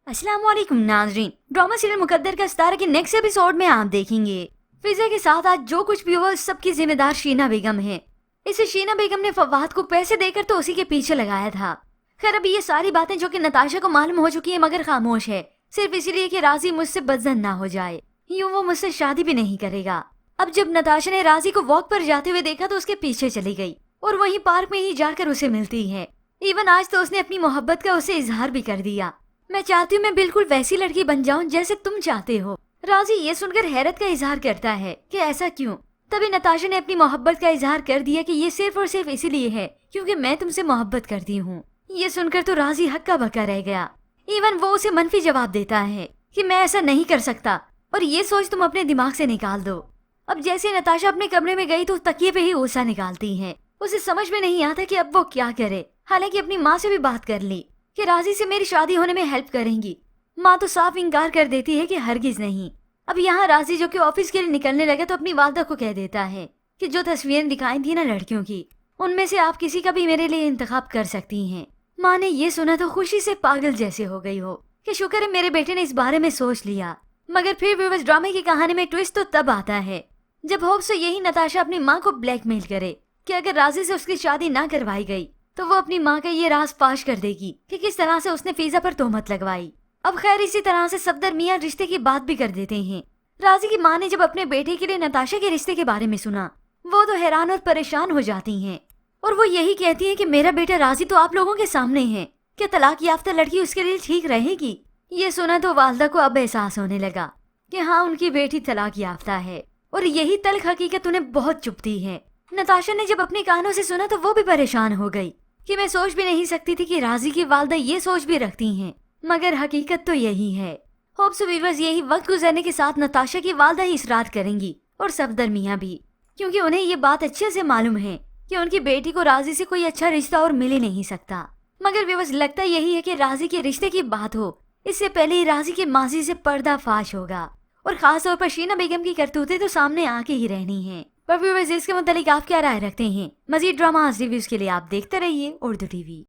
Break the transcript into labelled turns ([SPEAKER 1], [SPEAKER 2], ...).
[SPEAKER 1] अस्सलाम वालेकुम नाजरीन। ड्रामा सीरियल मुकद्दर का सितारा के नेक्स्ट एपिसोड में आप देखेंगे फिजा के साथ आज जो कुछ भी हुआ उस सब की जिम्मेदार शीना बेगम है। इसे शीना बेगम ने फवाद को पैसे देकर तो उसी के पीछे लगाया था। खैर अभी ये सारी बातें जो कि नताशा को मालूम हो चुकी है मगर खामोश है, सिर्फ इसीलिए कि राजी मुझसे बदजन ना हो जाए, यूँ वो मुझसे शादी भी नहीं करेगा। अब जब नताशा ने राजी को वॉक पर जाते हुए देखा तो उसके पीछे चली गई और वहीं पार्क में ही जाकर उसे मिलती है। इवन आज तो उसने अपनी मोहब्बत का उसे इजहार भी कर दिया। मैं चाहती हूँ मैं बिल्कुल वैसी लड़की बन जाऊं जैसे तुम चाहते हो। राजी ये सुनकर हैरत का इजहार करता है कि ऐसा क्यों। तभी नताशा ने अपनी मोहब्बत का इजहार कर दिया कि ये सिर्फ और सिर्फ इसीलिए है क्योंकि मैं तुमसे मोहब्बत करती हूँ। ये सुनकर तो राजी हक्का बक्का रह गया। इवन वो उसे मनफी जवाब देता है कि मैं ऐसा नहीं कर सकता और ये सोच तुम अपने दिमाग से निकाल दो। अब जैसे नताशा अपने कमरे में गई तो तकिए पे ही ऊसा निकालती है। उसे समझ में नहीं आता कि अब वो क्या करे। हालांकि अपनी माँ से भी बात कर ली कि राजी से मेरी शादी होने में हेल्प करेंगी। माँ तो साफ इनकार कर देती है कि हरगिज नहीं। अब यहाँ राजी जो कि ऑफिस के लिए निकलने लगे तो अपनी वालदा को कह देता है कि जो तस्वीरें दिखाई थी ना लड़कियों की, उनमें से आप किसी का भी मेरे लिए इंतखाब कर सकती हैं। माँ ने ये सुना तो खुशी से पागल जैसे हो गई हो कि शुक्र है मेरे बेटे ने इस बारे में सोच लिया। मगर फिर भी बस ड्रामे की कहानी में ट्विस्ट तो तब आता है जब होप से यही नताशा अपनी माँ को ब्लैकमेल करे कि अगर राजी से उसकी शादी ना करवाई गई तो वो अपनी माँ का ये राज फाश कर देगी कि किस तरह से उसने फिजा पर तोहमत लगवाई। अब खैर इसी तरह से सफदर मियाँ रिश्ते की बात भी कर देते हैं। राजी की माँ ने जब अपने बेटे के लिए नताशा के रिश्ते के बारे में सुना वो तो हैरान और परेशान हो जाती हैं और वो यही कहती है कि मेरा बेटा राजी तो आप लोगों के सामने है, क्या तलाक याफ्ता लड़की उसके लिए ठीक रहेगी। ये सुना तो वालदा को अब एहसास होने लगा कि हाँ उनकी बेटी तलाक याफ्ता है और यही तल्ख हकीकत उन्हें बहुत चुभती है। नताशा ने जब अपने कानों से सुना तो वो भी परेशान हो गई कि मैं सोच भी नहीं सकती थी कि राजी की वालदा ये सोच भी रखती हैं, मगर हकीकत तो यही है। होप सो वीवर्स यही वक्त गुजरने के साथ नताशा की वालदा ही इसरार करेंगी और सफदर मियाँ भी, क्योंकि उन्हें ये बात अच्छे से मालूम है कि उनकी बेटी को राजी से कोई अच्छा रिश्ता और मिल ही नहीं सकता। मगर वीवर्स लगता यही है कि राजी के रिश्ते की बात हो इससे पहले ही राजी के माजी से पर्दाफाश होगा और खास तौर पर शीना बेगम की करतूतें तो सामने आके ही रहनी है। पर व्यूअर्स इसके मुतालिक आप क्या राय रखते हैं? मजीद ड्रामा रिव्यूज के लिए आप देखते रहिए उर्दू टीवी।